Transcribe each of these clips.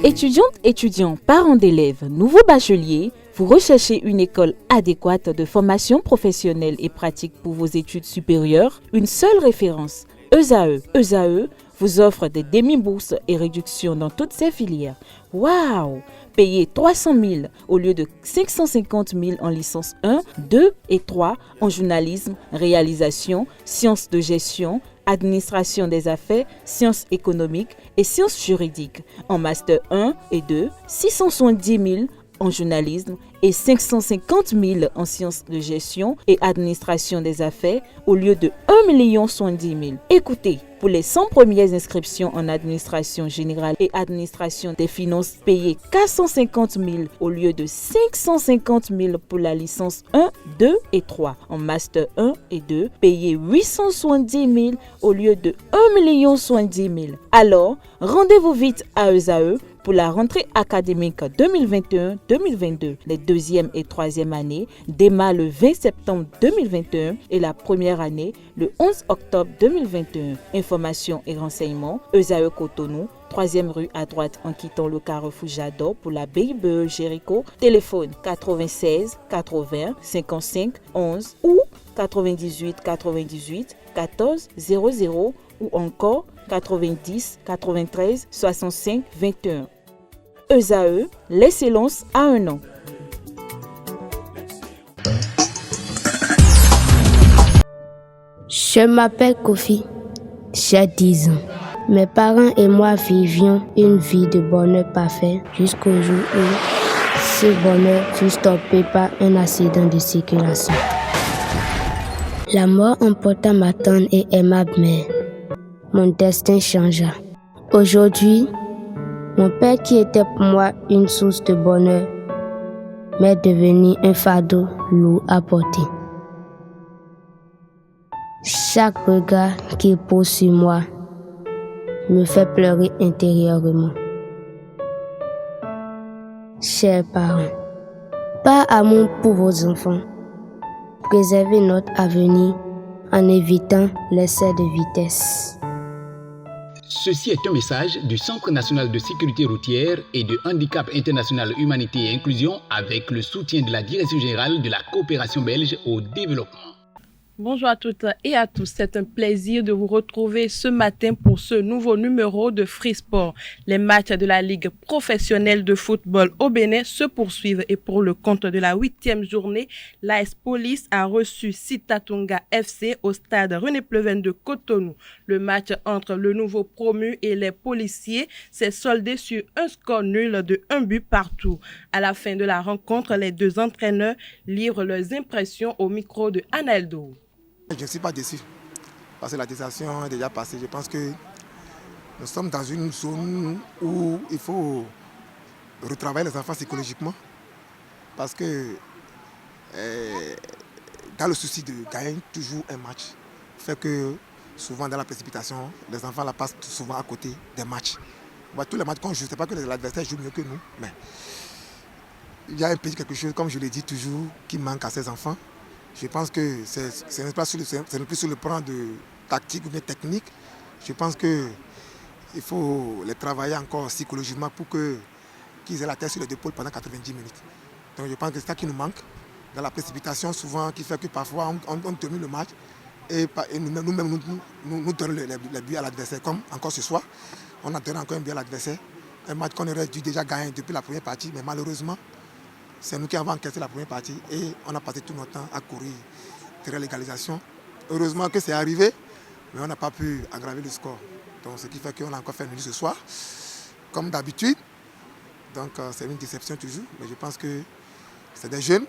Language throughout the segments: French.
Étudiantes, étudiants, parents d'élèves, nouveaux bacheliers, vous recherchez une école adéquate de formation professionnelle et pratique pour vos études supérieures? Une seule référence, ESAE. ESAE vous offre des demi-bourses et réductions dans toutes ces filières. Waouh! Payez 300 000 au lieu de 550 000 en licence 1, 2 et 3 en journalisme, réalisation, sciences de gestion, administration des affaires, sciences économiques et sciences juridiques. En master 1 et 2, 670 000 en journalisme et 550 000 en sciences de gestion et administration des affaires au lieu de 1 070 000. Écoutez, pour les 100 premières inscriptions en administration générale et administration des finances, payez 450 000 au lieu de 550 000 pour la licence 1, 2 et 3. En master 1 et 2, payez 870 000 au lieu de 1 070 000. Alors, rendez-vous vite à ESAE pour la rentrée académique 2021-2022. Les deuxième et troisième années démarrent le 20 septembre 2021 et la première année le 11 octobre 2021. Informations et renseignements, ESAE Cotonou, 3e rue à droite en quittant le carrefour Jador pour la BIBE Jéricho. Téléphone 96 80 55 11 ou 98 98 14 00 ou encore 90 93 65 21. ESAE, l'excellence à un an. Je m'appelle Kofi, j'ai 10 ans. Mes parents et moi vivions une vie de bonheur parfait jusqu'au jour où ce bonheur fut stoppé par un accident de circulation. La mort emporta ma tendre et aimable mère. Mon destin changea. Aujourd'hui, mon père qui était pour moi une source de bonheur m'est devenu un fardeau lourd à porter. Chaque regard qu'il pose sur moi me fait pleurer intérieurement. Chers parents, par amour pour vos enfants, préservez notre avenir en évitant l'excès de vitesse. Ceci est un message du Centre national de sécurité routière et de handicap international humanité et inclusion avec le soutien de la Direction générale de la coopération belge au développement. Bonjour à toutes et à tous, c'est un plaisir de vous retrouver ce matin pour ce nouveau numéro de Free Sport. Les matchs de la Ligue professionnelle de football au Bénin se poursuivent et pour le compte de la 8e journée, l'AS Police a reçu Sitatunga FC au stade René Pleven de Cotonou. Le match entre le nouveau promu et les policiers s'est soldé sur un score nul de 1 but partout. À la fin de la rencontre, les deux entraîneurs livrent leurs impressions au micro de Analdo. Je ne suis pas déçu parce que la décision est déjà passée. Je pense que nous sommes dans une zone où il faut retravailler les enfants psychologiquement parce que dans le souci de gagner toujours un match, fait que souvent dans la précipitation, les enfants la passent souvent à côté des matchs. Tous les matchs qu'on joue, ce n'est pas que l'adversaire joue mieux que nous, mais il y a un peu quelque chose, comme je l'ai dit toujours, qui manque à ces enfants. Je pense que ce n'est plus sur le plan de tactique ou bien technique. Je pense qu'il faut les travailler encore psychologiquement pour qu'ils aient la tête sur les épaules pendant 90 minutes. Donc je pense que c'est ça qui nous manque dans la précipitation souvent qui fait que parfois on termine le match et nous-mêmes nous donnons les buts à l'adversaire. Comme encore ce soir, on a donné encore un but à l'adversaire. Un match qu'on aurait dû déjà gagner depuis la première partie, mais malheureusement, c'est nous qui avons encaissé la première partie et on a passé tout notre temps à courir derrière l'égalisation. Heureusement que c'est arrivé, mais on n'a pas pu aggraver le score. Donc, ce qui fait qu'on a encore fait nul ce soir, comme d'habitude. Donc c'est une déception toujours, mais je pense que c'est des jeunes.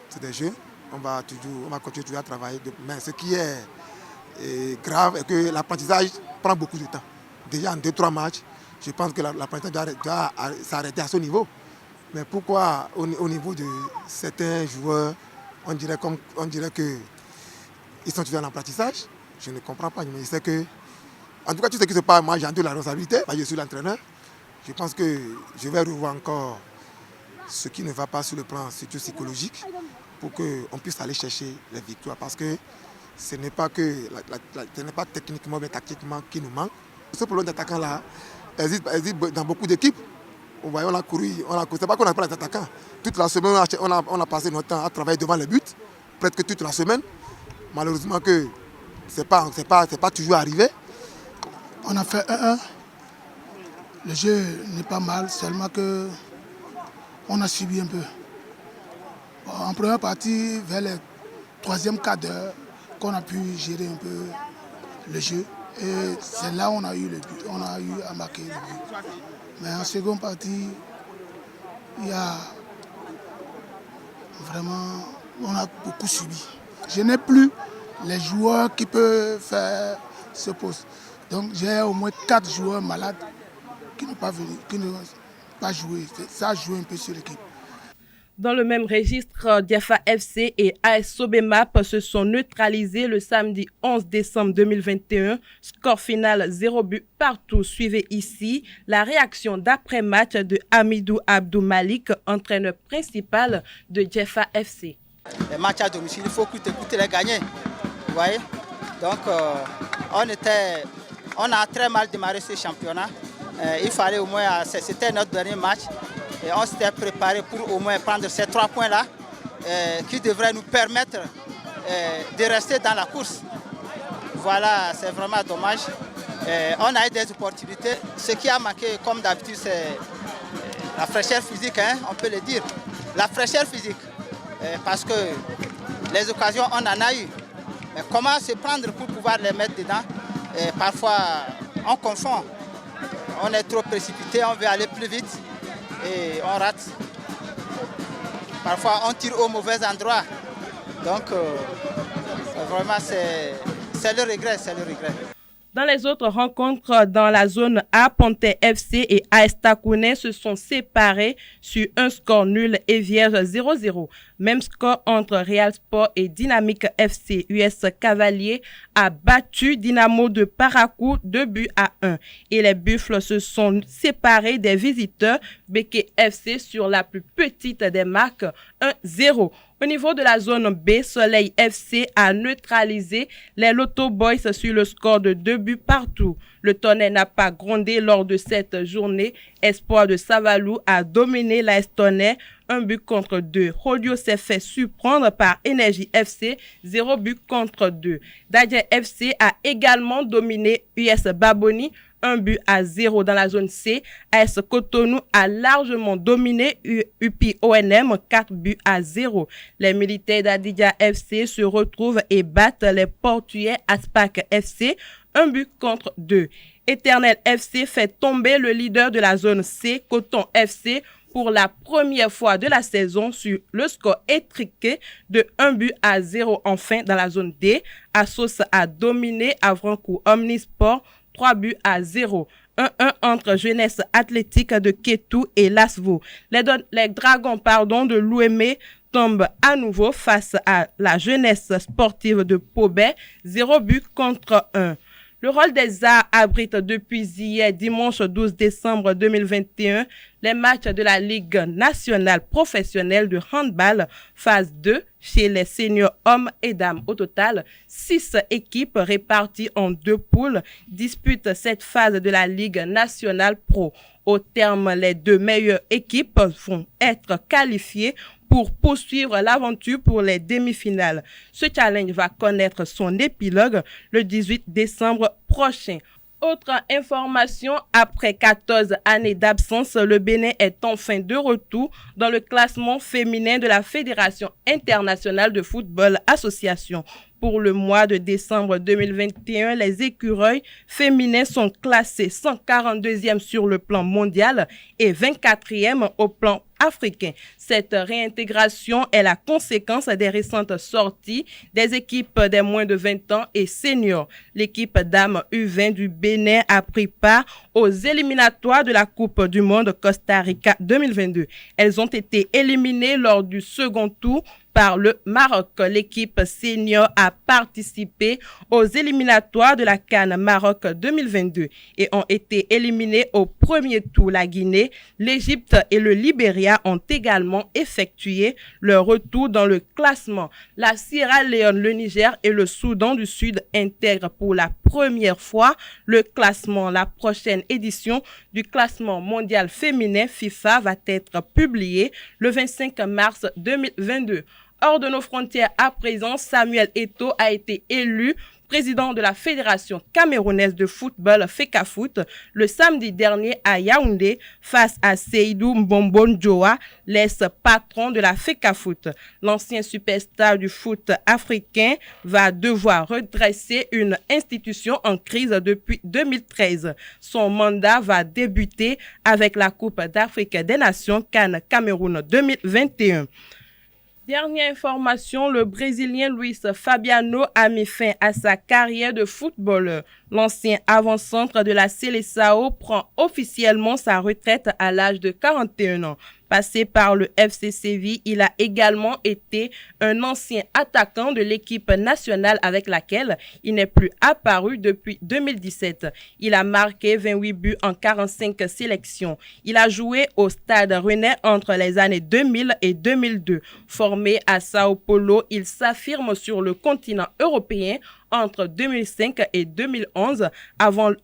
On va continuer toujours à travailler. Mais ce qui est grave est que l'apprentissage prend beaucoup de temps. Déjà en 2-3 matchs, je pense que l'apprentissage doit s'arrêter à ce niveau. Mais pourquoi au niveau de certains joueurs, on dirait qu'ils sont toujours en apprentissage? Je ne comprends pas. Mais je sais que, en tout cas, tout ce qui se passe, moi j'ai de la responsabilité, je suis l'entraîneur. Je pense que je vais revoir encore ce qui ne va pas sur le plan surtout psychologique pour qu'on puisse aller chercher les victoires. Parce que ce n'est pas ce n'est pas techniquement mais tactiquement qui nous manque. Ce problème d'attaquant-là existe dans beaucoup d'équipes. Vous voyez, on a couru. C'est pas qu'on n'a pas les attaquants. Toute la semaine, on a passé notre temps à travailler devant les buts, presque toute la semaine. Malheureusement, que c'est pas toujours arrivé. On a fait 1-1. Le jeu n'est pas mal, seulement que on a subi un peu. En première partie, vers le troisième quart d'heure, qu'on a pu gérer un peu le jeu. Et c'est là où on a eu le but, on a eu à marquer le but. Mais en seconde partie, il y a vraiment, on a beaucoup subi. Je n'ai plus les joueurs qui peuvent faire ce poste. Donc j'ai au moins 4 joueurs malades qui n'ont pas venu, qui n'ont pas joué. Ça a joué un peu sur l'équipe. Dans le même registre, Diafa FC et AS Sobemap se sont neutralisés le samedi 11 décembre 2021. Score final 0 but partout. Suivez ici la réaction d'après-match de Hamidou Abdou Malik, entraîneur principal de Diafa FC. Les matchs à domicile, il faut coûter les gagner. Vous voyez? Donc, on a très mal démarré ce championnat. Il fallait au moins, c'était notre dernier match. Et on s'était préparé pour au moins prendre ces 3 points-là qui devraient nous permettre de rester dans la course. Voilà, c'est vraiment dommage. On a eu des opportunités. Ce qui a manqué, comme d'habitude, c'est la fraîcheur physique, hein, on peut le dire. La fraîcheur physique. Parce que les occasions, on en a eu. Mais comment se prendre pour pouvoir les mettre dedans? Parfois, on confond. On est trop précipité, on veut aller plus vite. Et on rate. Parfois, on tire au mauvais endroit. Donc, vraiment, c'est le regret, Dans les autres rencontres dans la zone A, Panthère FC et AS Takounais se sont séparés sur un score nul et vierge 0-0. Même score entre Real Sport et Dynamique FC. US Cavalier a battu Dynamo de Parakou 2-1. Et les Buffles se sont séparés des visiteurs Beke FC sur la plus petite des marques 1-0. Au niveau de la zone B, Soleil FC a neutralisé les Lotto Boys sur le score de 2 buts partout. Le Tonnerre n'a pas grondé lors de cette journée. Espoir de Savalou a dominé la Tonnerre 1-2. Rodio s'est fait surprendre par Énergie FC 0-2. Dadje FC a également dominé US Baboni 1-0 dans la zone C. AS Cotonou a largement dominé UPI ONM 4-0. Les militaires d'Adidja FC se retrouvent et battent les Portugais Aspac FC 1-2. Éternel FC fait tomber le leader de la zone C, Coton FC, pour la première fois de la saison sur le score étriqué de 1-0. Enfin, dans la zone D, Assos a dominé Avrancourt Omnisport 3-0. 1-1 entre Jeunesse Athlétique de Kétou et Lasvo. Les Dragons de l'Ouémé tombent à nouveau face à la Jeunesse Sportive de Pobet, 0-1. Le Rôle des Arts abrite depuis hier, dimanche 12 décembre 2021, les matchs de la Ligue nationale professionnelle de handball, phase 2, chez les seniors hommes et dames. Au total, 6 équipes réparties en 2 poules disputent cette phase de la Ligue nationale pro. Au terme, les 2 meilleures équipes vont être qualifiées pour poursuivre l'aventure pour les demi-finales. Ce challenge va connaître son épilogue le 18 décembre prochain. Autre information, après 14 années d'absence, le Bénin est enfin de retour dans le classement féminin de la Fédération internationale de football association. Pour le mois de décembre 2021, les écureuils féminins sont classés 142e sur le plan mondial et 24e au plan africain. Cette réintégration est la conséquence des récentes sorties des équipes des moins de 20 ans et seniors. L'équipe dames U20 du Bénin a pris part aux éliminatoires de la Coupe du Monde Costa Rica 2022. Elles ont été éliminées lors du second tour par le Maroc. L'équipe senior a participé aux éliminatoires de la CAN Maroc 2022 et ont été éliminés au premier tour. La Guinée, l'Égypte et le Libéria ont également effectué leur retour dans le classement. La Sierra Leone, le Niger et le Soudan du Sud intègrent pour la première fois le classement. La prochaine édition du classement mondial féminin FIFA va être publiée le 25 mars 2022. Hors de nos frontières à présent, Samuel Eto'o a été élu président de la Fédération camerounaise de football FECAFOOT le samedi dernier à Yaoundé face à Seydou Mbombo-Ndjoa, l'ex-patron de la FECAFOOT. L'ancien superstar du foot africain va devoir redresser une institution en crise depuis 2013. Son mandat va débuter avec la Coupe d'Afrique des Nations CAN Cameroun 2021. Dernière information, le Brésilien Luis Fabiano a mis fin à sa carrière de footballeur. L'ancien avant-centre de la Seleção prend officiellement sa retraite à l'âge de 41 ans. Passé par le FC Séville, il a également été un ancien attaquant de l'équipe nationale avec laquelle il n'est plus apparu depuis 2017. Il a marqué 28 buts en 45 sélections. Il a joué au Stade Rennais entre les années 2000 et 2002. Formé à Sao Paulo, il s'affirme sur le continent européen entre 2005 et 2011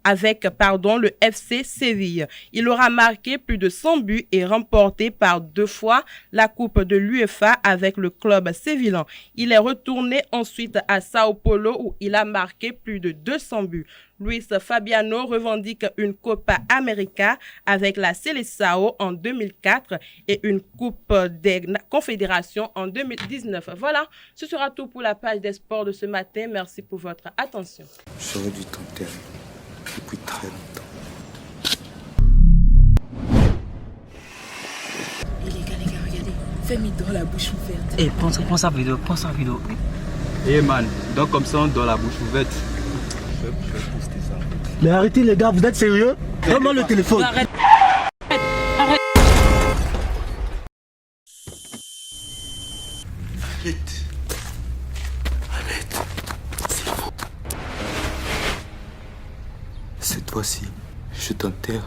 avec le FC Séville. Il aura marqué plus de 100 buts et remporté par 2 fois la Coupe de l'UEFA avec le club sévillan. Il est retourné ensuite à Sao Paulo où il a marqué plus de 200 buts. Luis Fabiano revendique une Copa América avec la Seleção en 2004 et une Coupe des Confédérations en 2019. Voilà, ce sera tout pour la page des sports de ce matin. Merci pour votre attention. J'aurais dû t'enterrer depuis très longtemps. Les gars, regardez. Fais-moi dans la bouche ouverte. Eh, prends sa vidéo. Eh man, donc comme ça on doit la bouche ouverte. Mais arrêtez les gars, vous êtes sérieux? Donne-moi le téléphone. Arrête. Arrête, c'est faux. Cette fois-ci, je t'enterre.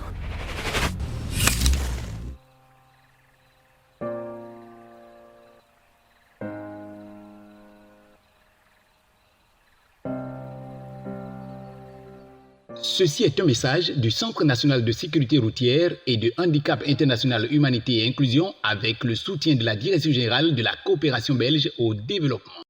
Ceci est un message du Centre national de sécurité routière et de handicap international humanité et inclusion avec le soutien de la Direction générale de la coopération belge au développement.